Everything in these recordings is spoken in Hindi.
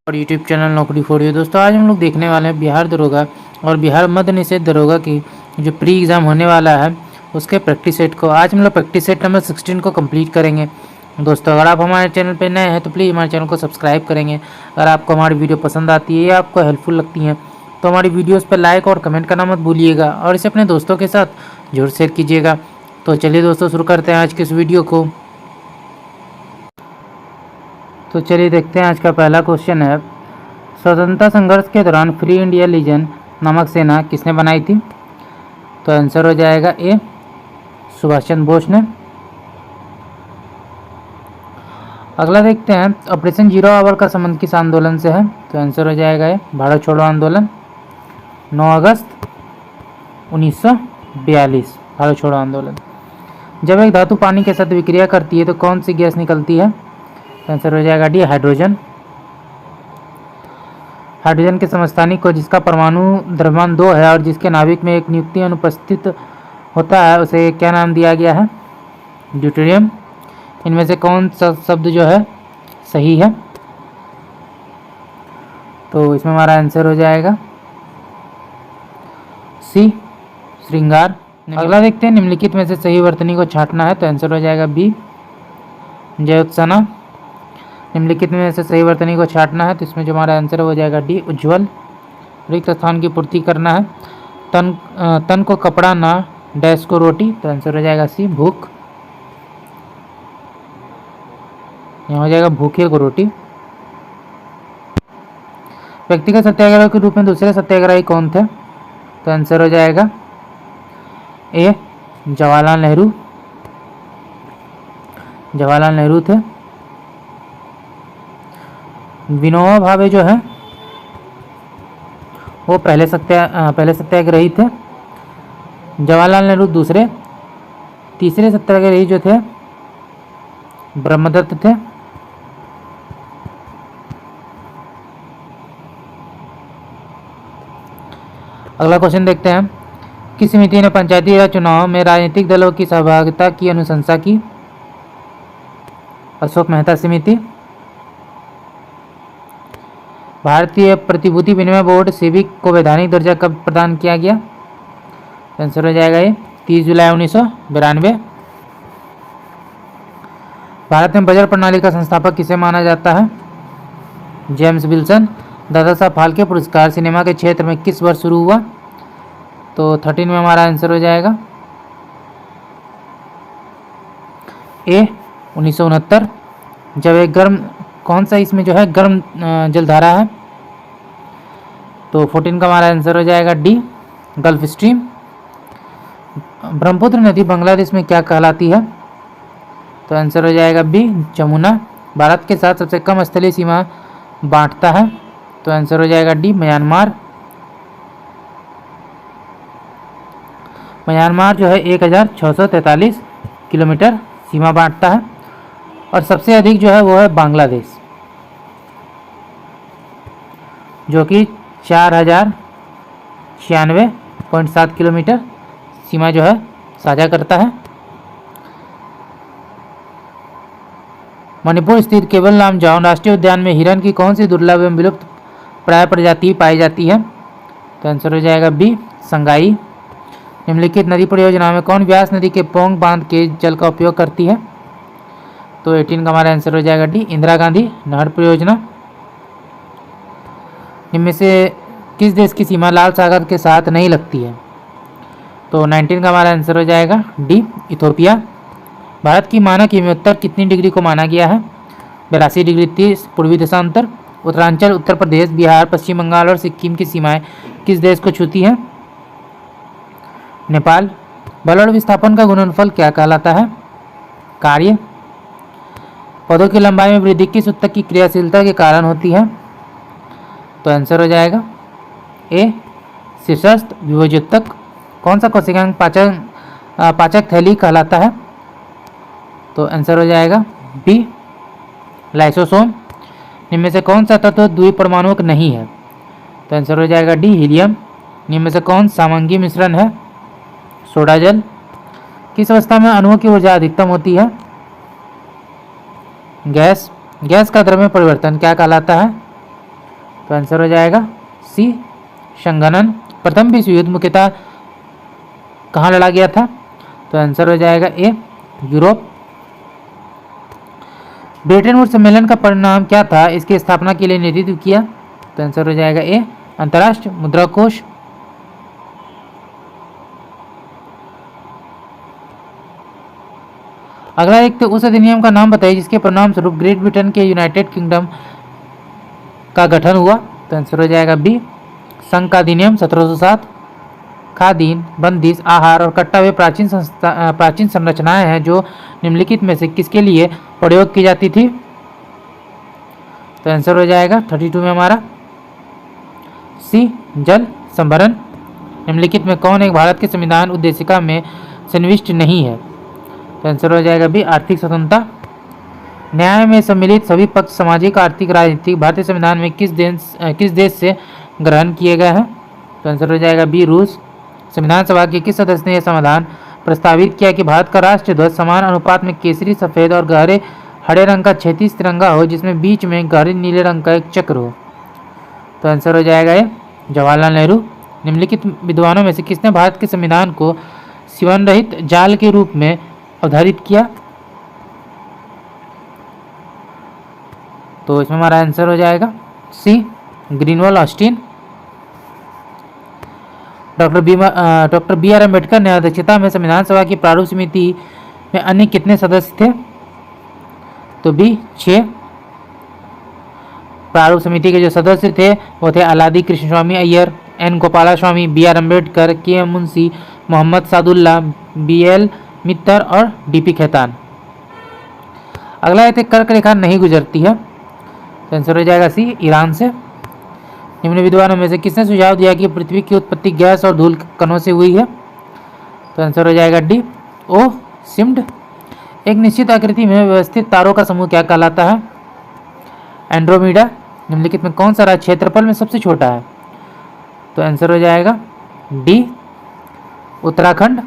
और यूट्यूब चैनल नौकरी फॉर यू। दोस्तों आज हम लोग देखने वाले हैं बिहार दरोगा और बिहार मद्य निषेध दरोगा की जो प्री एग्ज़ाम होने वाला है उसके प्रैक्टिस सेट को आज हम लोग प्रैक्टिस सेट नंबर 16 को कंप्लीट करेंगे। दोस्तों अगर आप हमारे चैनल पर नए हैं तो प्लीज़ हमारे चैनल को सब्सक्राइब करेंगे। अगर आपको हमारी वीडियो पसंद आती है या आपको हेल्पफुल लगती हैं तो हमारी वीडियोज़ पर लाइक और कमेंट करना मत भूलिएगा और इसे अपने दोस्तों के साथ जरूर शेयर कीजिएगा। तो चलिए दोस्तों शुरू करते हैं आज की इस वीडियो को। तो चलिए देखते हैं आज का पहला क्वेश्चन है, स्वतंत्रता संघर्ष के दौरान फ्री इंडिया लीजन नामक सेना किसने बनाई थी? तो आंसर हो जाएगा ए सुभाष चंद्र बोस ने। अगला देखते हैं, ऑपरेशन जीरो आवर का संबंध किस आंदोलन से है? तो आंसर हो जाएगा ए भारत छोड़ो आंदोलन 9 अगस्त 1942 भारत छोड़ो आंदोलन। जब एक धातु पानी के साथ विक्रिया करती है तो कौन सी गैस निकलती है? तो आंसर हो जाएगा डी हाइड्रोजन। हाइड्रोजन के समस्थानिक को जिसका परमाणु द्रव्यमान 2 है और जिसके नाभिक में एक न्यूक्लियन अनुपस्थित होता है उसे क्या नाम दिया गया है? ड्यूटेरियम। इनमें से कौन सा शब्द जो है सही है? तो इसमें हमारा आंसर हो जाएगा सी श्रृंगार। अगला देखते हैं, निम्नलिखित में से सही वर्तनी को छांटना है। तो आंसर हो जाएगा बी जयोत्सना। निम्नलिखित में से सही वर्तनी को छांटना है तो इसमें जो हमारा आंसर हो जाएगा डी उज्ज्वल। रिक्त स्थान की पूर्ति करना है, तन को कपड़ा ना डैश को रोटी। तो आंसर हो जाएगा सी भूख। यहाँ हो जाएगा भूखे को रोटी। व्यक्तिगत सत्याग्रह के रूप में दूसरे सत्याग्रही कौन थे? तो आंसर हो जाएगा ए जवाहरलाल नेहरू। जवाहरलाल नेहरू थे। विनोबा भावे जो है वो पहले सत्याग्रही थे। जवाहरलाल नेहरू दूसरे। तीसरे सत्याग्रही जो थे ब्रह्मदत्त थे। अगला क्वेश्चन देखते हैं, किस समिति ने पंचायती राज चुनाव में राजनीतिक दलों की सहभागिता की अनुशंसा की? अशोक मेहता समिति। भारतीय प्रतिभूति विनिमय बोर्ड सिविक को वैधानिक दर्जा कब प्रदान किया गया? आंसर हो जाएगा ये 30 जुलाई 1992। भारत में बजट प्रणाली का संस्थापक किसे माना जाता है? James Wilson. दादा साहब फाल्के पुरस्कार सिनेमा के क्षेत्र में किस वर्ष शुरू हुआ? तो 13 में हमारा आंसर हो जाएगा ए 1969। जब एक गर्म कौन सा इसमें जो है गर्म जलधारा है? तो 14 का हमारा आंसर हो जाएगा डी गल्फ स्ट्रीम। ब्रह्मपुत्र नदी बांग्लादेश में क्या कहलाती है? तो आंसर हो जाएगा बी जमुना। भारत के साथ सबसे कम स्थलीय सीमा बांटता है? तो आंसर हो जाएगा डी म्यांमार। म्यांमार जो है 1643 किलोमीटर सीमा बांटता है और सबसे अधिक जो है वो है बांग्लादेश जो कि 4096.7 किलोमीटर सीमा जो है साझा करता है। मणिपुर स्थित केवल नामजाओ राष्ट्रीय उद्यान में हिरन की कौन सी दुर्लभ एवं विलुप्त प्राय प्रजाति पाई जाती है? तो आंसर हो जाएगा बी संगाई। निम्नलिखित नदी परियोजना में कौन व्यास नदी के पोंग बांध के जल का उपयोग करती है? तो 18 का हमारा आंसर हो जाएगा डी इंदिरा गांधी नहर परियोजना। इनमें से किस देश की सीमा लाल सागर के साथ नहीं लगती है? तो 19 का हमारा आंसर हो जाएगा डी इथोपिया। भारत की मानक हिमोत्तर कितनी डिग्री को माना गया है? 82 डिग्री 30 पूर्वी देशांतर। उत्तरांचल उत्तर प्रदेश बिहार पश्चिम बंगाल और सिक्किम की सीमाएं किस देश को छूती हैं? नेपाल। बल और विस्थापन का गुणनफल क्या कहलाता है? कार्य। पौधों की लंबाई में वृद्धि किस ऊतक की क्रियाशीलता के कारण होती है? तो आंसर हो जाएगा ए शीर्षस्थ विभोजोतक। कौन सा कोशिकांग पाचक थैली कहलाता है? तो आंसर हो जाएगा बी लाइसोसोम। इनमें से कौन सा तत्व द्विपरमाणुक नहीं है? तो आंसर हो जाएगा डी हीलियम। इनमें से कौन सामंगी मिश्रण है? सोडा जल। किस अवस्था में अणुओं की ऊर्जा अधिकतम होती है? गैस। गैस का द्रव्य परिवर्तन क्या कहलाता है? तो आंसर हो जाएगा सी संगणन। प्रथम विश्व युद्ध मुख्यतः कहाँ लड़ा गया था? तो आंसर हो जाएगा ए यूरोप। ब्रेटन वुड्स सम्मेलन का परिणाम क्या था? इसकी स्थापना के लिए नेतृत्व किया? तो आंसर हो जाएगा ए अंतर्राष्ट्रीय मुद्रा कोष। अगला एक तो उस अधिनियम का नाम बताइए जिसके परिणाम स्वरूप ग्रेट ब्रिटेन के यूनाइटेड किंगडम का गठन हुआ? तो आंसर हो जाएगा बी संघ का अधिनियम 1707। खादीन, बंदिश, आहार और कट्टा वे प्राचीन संरचनाएं हैं जो निम्नलिखित में से किसके लिए प्रयोग की जाती थी? तो आंसर हो जाएगा 32 में हमारा सी जल संभरण। निम्नलिखित में कौन एक भारत के संविधान उद्देशिका में सन्निविष्ट नहीं है? तो आंसर हो जाएगा बी आर्थिक स्वतंत्रता। न्याय में सम्मिलित सभी पक्ष सामाजिक, आर्थिक, राजनीतिक भारतीय संविधान में किस देश से ग्रहण किए गए हैं? तो आंसर हो जाएगा बी रूस। संविधान सभा के किस सदस्य ने यह समाधान प्रस्तावित किया कि भारत का राष्ट्रीय ध्वज समान अनुपात में केसरी, सफेद और गहरे हरे रंग का क्षैतिज तिरंगा हो जिसमें बीच में गहरे नीले रंग का एक चक्र हो? तो आंसर हो जाएगा ये जवाहरलाल नेहरू। निम्नलिखित विद्वानों में से किसने भारत के संविधान को सीवन रहित जाल के रूप में अवधारित किया? तो इसमें हमारा आंसर हो जाएगा C Granville Austin. Doctor B R Ambedkar ने अध्यक्षता में संविधान सभा की प्रारूप समिति में अन्य कितने सदस्य थे? तो बी 6। प्रारूप समिति के जो सदस्य थे वो थे Alladi Krishnaswami Ayyar, N Gopalaswami, B R Ambedkar, K M Munshi, Mohammad Saadulla, B L Mitter और डी पी खेतान। अगला है कर्क रेखा नहीं गुजरती है? तो आंसर हो जाएगा सी ईरान से। निम्न विद्वानों में से किसने सुझाव दिया कि पृथ्वी की उत्पत्ति गैस और धूल कणों से हुई है? तो आंसर हो जाएगा डी ओ सिम्ड। एक निश्चित आकृति में व्यवस्थित तारों का समूह क्या कहलाता है? एंड्रोमीडा। निम्नलिखित में कौन सा राज्य क्षेत्रफल में सबसे छोटा है? तो आंसर हो जाएगा डी उत्तराखंड।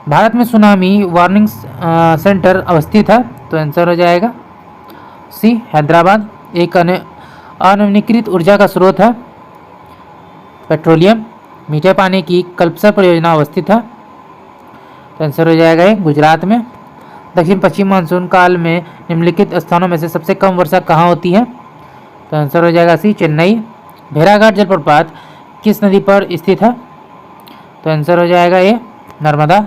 भारत में सुनामी वार्निंग सेंटर अवस्थित है? तो आंसर हो जाएगा सी हैदराबाद। एक अनवीनीकृत ऊर्जा का स्रोत है पेट्रोलियम। मीठे पानी की कल्पसर परियोजना अवस्थित है? तो आंसर हो जाएगा ये गुजरात में। दक्षिण पश्चिम मानसून काल में निम्नलिखित स्थानों में से सबसे कम वर्षा कहाँ होती है? तो आंसर हो जाएगा सी चेन्नई। भेड़ाघाट जलप्रपात किस नदी पर स्थित है? तो आंसर हो जाएगा ये नर्मदा।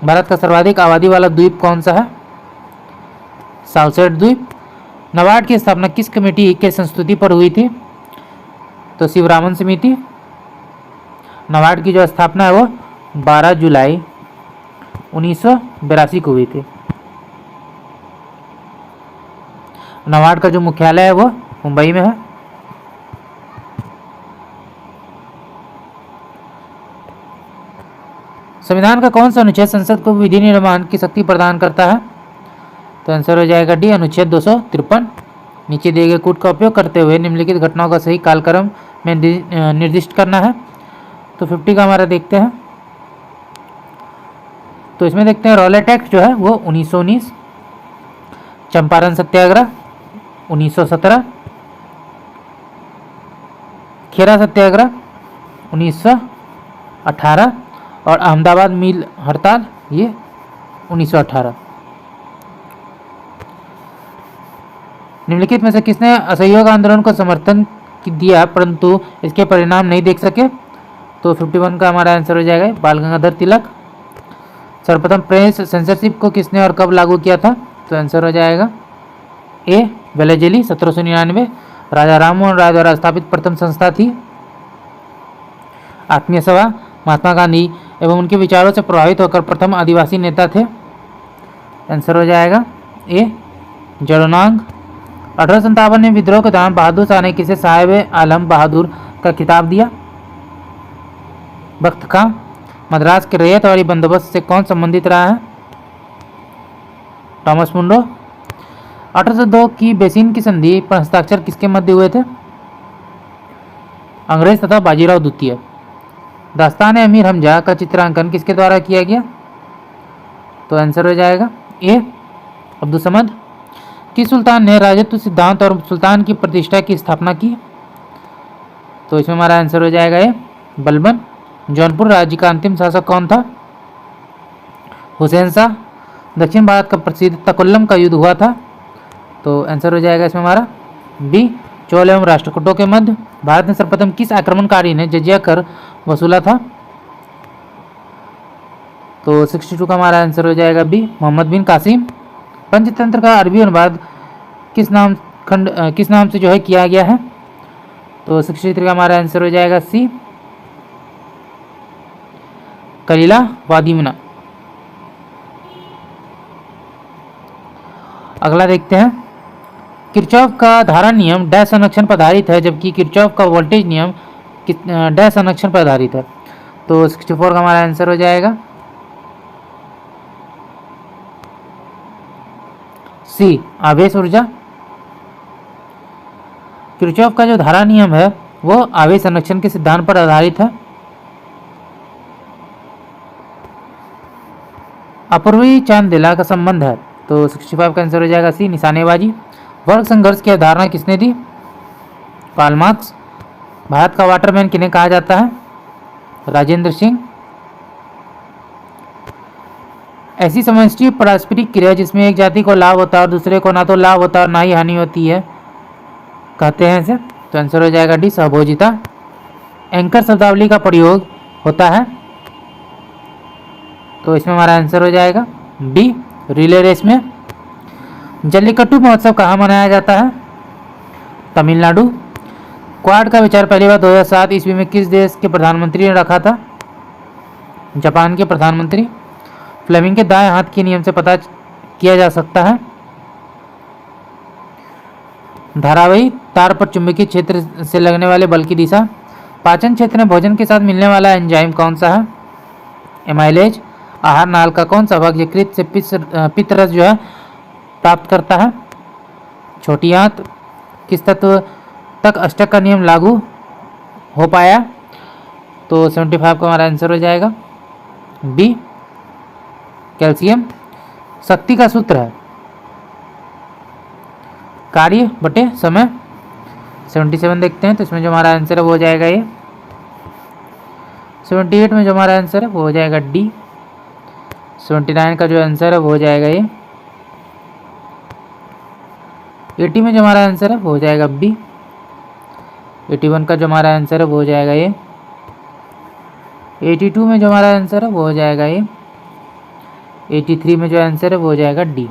भारत का सर्वाधिक आबादी वाला द्वीप कौन सा है? साउसेट द्वीप। नाबार्ड की स्थापना किस कमेटी के संस्तुति पर हुई थी? तो शिवरामन समिति। नाबार्ड की जो स्थापना है वो 12 जुलाई 1982 को हुई थी। नाबार्ड का जो मुख्यालय है वो मुंबई में है। संविधान का कौन सा अनुच्छेद संसद को विधि निर्माण की शक्ति प्रदान करता है? तो आंसर हो जाएगा डी अनुच्छेद 253। नीचे दिए गए कूट का उपयोग करते हुए निम्नलिखित घटनाओं का सही कालक्रम में निर्दिष्ट करना है। तो 50 का हमारा देखते हैं। तो इसमें देखते हैं रॉलेट एक्ट जो है वो 1919, चंपारण सत्याग्रह 1917, खेरा सत्याग्रह 1918 और अहमदाबाद मिल हड़ताल ये 1918। निम्नलिखित में से किसने असहयोग आंदोलन को समर्थन दिया परंतु इसके परिणाम नहीं देख सके? तो 51 का हमारा आंसर हो जाएगा बाल गंगाधर तिलक। सर्वप्रथम प्रेस सेंसरशिप को किसने और कब लागू किया था? तो आंसर हो जाएगा ए वेलेजेली 1799। राजा राम मोहन राय द्वारा स्थापित प्रथम संस्था थी आत्मीय सभा। महात्मा गांधी एवं उनके विचारों से प्रभावित होकर प्रथम आदिवासी नेता थे। आंसर हो जाएगा ए जड़ोनांग। 1857 में विद्रोह के दौरान बहादुर शाह ने किसे साहिब आलम बहादुर का खिताब दिया? बख्त खां। मद्रास के रैयतवाड़ी बंदोबस्त से कौन संबंधित रहा है? थॉमस मुंडो। 1802 की बेसिन की संधि पर हस्ताक्षर किसके मध्य हुए थे? अंग्रेज तथा बाजीराव द्वितीय। दास्तान अमीर हमजा का चित्रांकन किसके द्वारा किया गया? तो आंसर हो जाएगा ए अब्दुल समद। किस सुल्तान ने राजत्व सिद्धांत और सुल्तान की प्रतिष्ठा की स्थापना की? तो इसमें हमारा आंसर हो जाएगा ये बलबन। जौनपुर राज्य का अंतिम शासक कौन था? हुसैन शाह। दक्षिण भारत का प्रसिद्ध तकुल्लम का युद्ध हुआ था, तो आंसर हो जाएगा इसमें हमारा बी। चोल एवं राष्ट्रकूटों के मध्य भारत ने सर्वप्रथम किस आक्रमणकारी ने जजिया कर वसूला था? तो 62 का हमारा आंसर हो जाएगा बी, मोहम्मद बिन कासिम। पंचतंत्र का अरबी अनुवाद किस नाम से जो है किया गया है? तो 63 का हमारा आंसर हो जाएगा सी, कलीला वादीमना। अगला देखते हैं, किरचॉफ का धारा नियम डैश संरक्षण पर आधारित है, जबकि किरचॉफ का वोल्टेज नियम डैश संरक्षण पर आधारित है। तो 64 का हमारा आंसर हो जाएगा सी, आवेश ऊर्जा। किरचॉफ का जो धारा नियम है वो आवेश संरक्षण के सिद्धांत पर आधारित है। अपूर्वी चांदेला का संबंध है, तो 65 का आंसर हो जाएगा सी, निशानेबाजी। वर्ग संघर्ष की अवधारणा किसने दी? Karl Marx. भारत का वाटरमैन किन्हें कहा जाता है? राजेंद्र सिंह। ऐसी समष्टि पारस्परिक क्रिया जिसमें एक जाति को लाभ होता है और दूसरे को ना तो लाभ होता है और ना ही हानि होती है, कहते हैं इसे? तो आंसर हो जाएगा डी, सहभोजिता। एंकर शब्दावली का प्रयोग होता है, तो इसमें हमारा आंसर हो जाएगा बी, रिले रेस में। जल्लीकट्टू महोत्सव कहाँ मनाया जाता है? तमिलनाडु। क्वाड का विचार पहली बार 2007 ईस्वी में किस देश के प्रधानमंत्री ने रखा था? जापान के प्रधानमंत्री। फ्लेमिंग के दाएं हाथ के नियम से पता किया जा सकता है? धारावाही तार पर चुंबकीय क्षेत्र से लगने वाले बल की दिशा। पाचन क्षेत्र में भोजन के साथ मिलने वाला एंजाइम कौन सा है? एमाइलेज। आहार नाल का कौन सा भाग यकृत से पित्त रस जो है प्राप्त करता है? छोटी आंत। किस तत्व तक अष्टक का नियम लागू हो पाया? तो 75 का हमारा आंसर हो जाएगा बी, कैल्शियम। शक्ति का सूत्र है कार्य बटे समय। 77 देखते हैं, तो इसमें जो हमारा आंसर है वो हो जाएगा ये। 78 में जो हमारा आंसर है वो हो जाएगा डी। 79 का जो आंसर है वो हो जाएगा ये। 80 में जो हमारा आंसर है वो हो जाएगा बी। 81 का जो हमारा आंसर है वो हो जाएगा ये। 82 में जो हमारा आंसर है वो हो जाएगा ये। 83 में जो आंसर है वो हो जाएगा डी।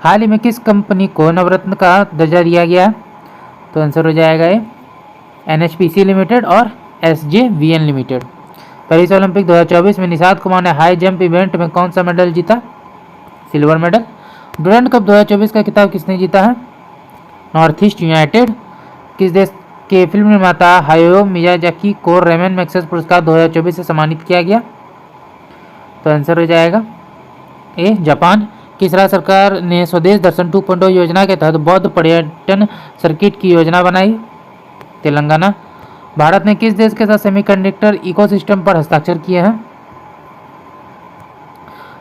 हाल ही में किस कंपनी को नवरत्न का दर्जा दिया गया? तो आंसर हो जाएगा ये NHPC लिमिटेड और SJVN लिमिटेड। पेरिस ओलंपिक 2024 में निषाद कुमार ने हाई जंप इवेंट में कौन सा मेडल जीता? Silver medal. डुरंड कप 2024 का खिताब किसने जीता है? North east United. किस देश के फिल्म निर्माता हायो मियाजाकी को रेमन मैग्सेसे पुरस्कार 2024 से सम्मानित किया गया? तो आंसर हो जाएगा ए, जापान। किस राज्य सरकार ने स्वदेश दर्शन 2.0 योजना के तहत बौद्ध पर्यटन सर्किट की योजना बनाई? तेलंगाना। भारत ने किस देश के साथ सेमीकंडक्टर इकोसिस्टम पर हस्ताक्षर किए हैं?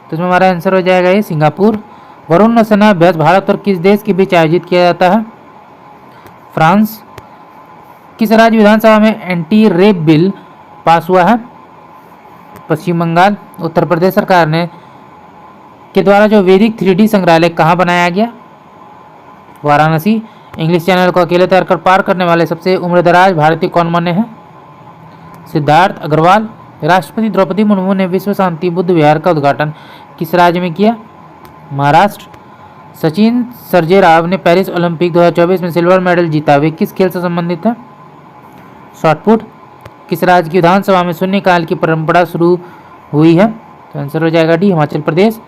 तो इसमें हमारा आंसर हो जाएगा ये, सिंगापुर। वरुण नौसेना अभ्यास भारत और किस देश के बीच आयोजित किया जाता है? फ्रांस। किस राज्य विधानसभा में एंटी रेप बिल पास हुआ है? पश्चिम बंगाल। उत्तर प्रदेश सरकार ने के द्वारा जो वैदिक 3D संग्रहालय कहाँ बनाया गया? वाराणसी। इंग्लिश चैनल को अकेले तैरकर पार करने वाले सबसे उम्रदराज भारतीय कौन बने हैं? सिद्धार्थ अग्रवाल। राष्ट्रपति द्रौपदी मुर्मू ने विश्व शांति बुद्ध विहार का उद्घाटन किस राज्य में किया? महाराष्ट्र। सचिन सर्जेराव ने पेरिस ओलंपिक 2024 में सिल्वर मेडल जीता, वे किस खेल से संबंधित है? शॉटपुट। किस राज्य की विधानसभा में शून्यकाल की परंपरा शुरू हुई है? तो आंसर हो जाएगा D, Himachal Pradesh.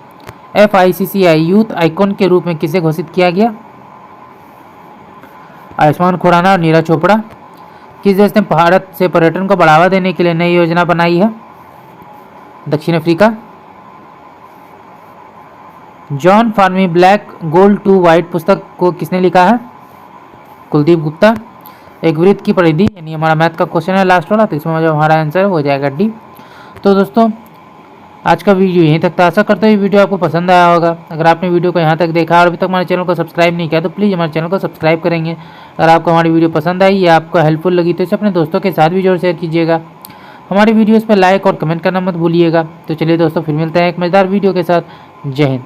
FICCI youth icon के रूप में किसे घोषित किया गया? आयुष्मान खुराना और नीरज चोपड़ा। किस देश ने भारत से पर्यटन को बढ़ावा देने के लिए नई योजना बनाई है? दक्षिण अफ्रीका। जॉन फार्मी ब्लैक गोल्ड टू व्हाइट पुस्तक को किसने लिखा है? कुलदीप गुप्ता। एक वृत्त की परिधि, यानी हमारा मैथ का क्वेश्चन है लास्ट वाला, तो इसमें जो हमारा आंसर हो जाएगा डी। तो दोस्तों आज का वीडियो यहीं तक था। आशा करता हूँ ये वीडियो आपको पसंद आया होगा। अगर आपने वीडियो को यहाँ तक देखा और अभी तक हमारे चैनल को सब्सक्राइब नहीं किया तो प्लीज़ हमारे चैनल को सब्सक्राइब करेंगे। अगर आपको हमारी वीडियो पसंद आई या आपको हेल्पफुल लगी तो इसे अपने दोस्तों के साथ भी जरूर शेयर कीजिएगा। हमारी वीडियोज़ पर लाइक और कमेंट करना मत भूलिएगा। तो चलिए दोस्तों, फिर मिलते हैं एक मज़ेदार वीडियो के साथ। जय हिंद।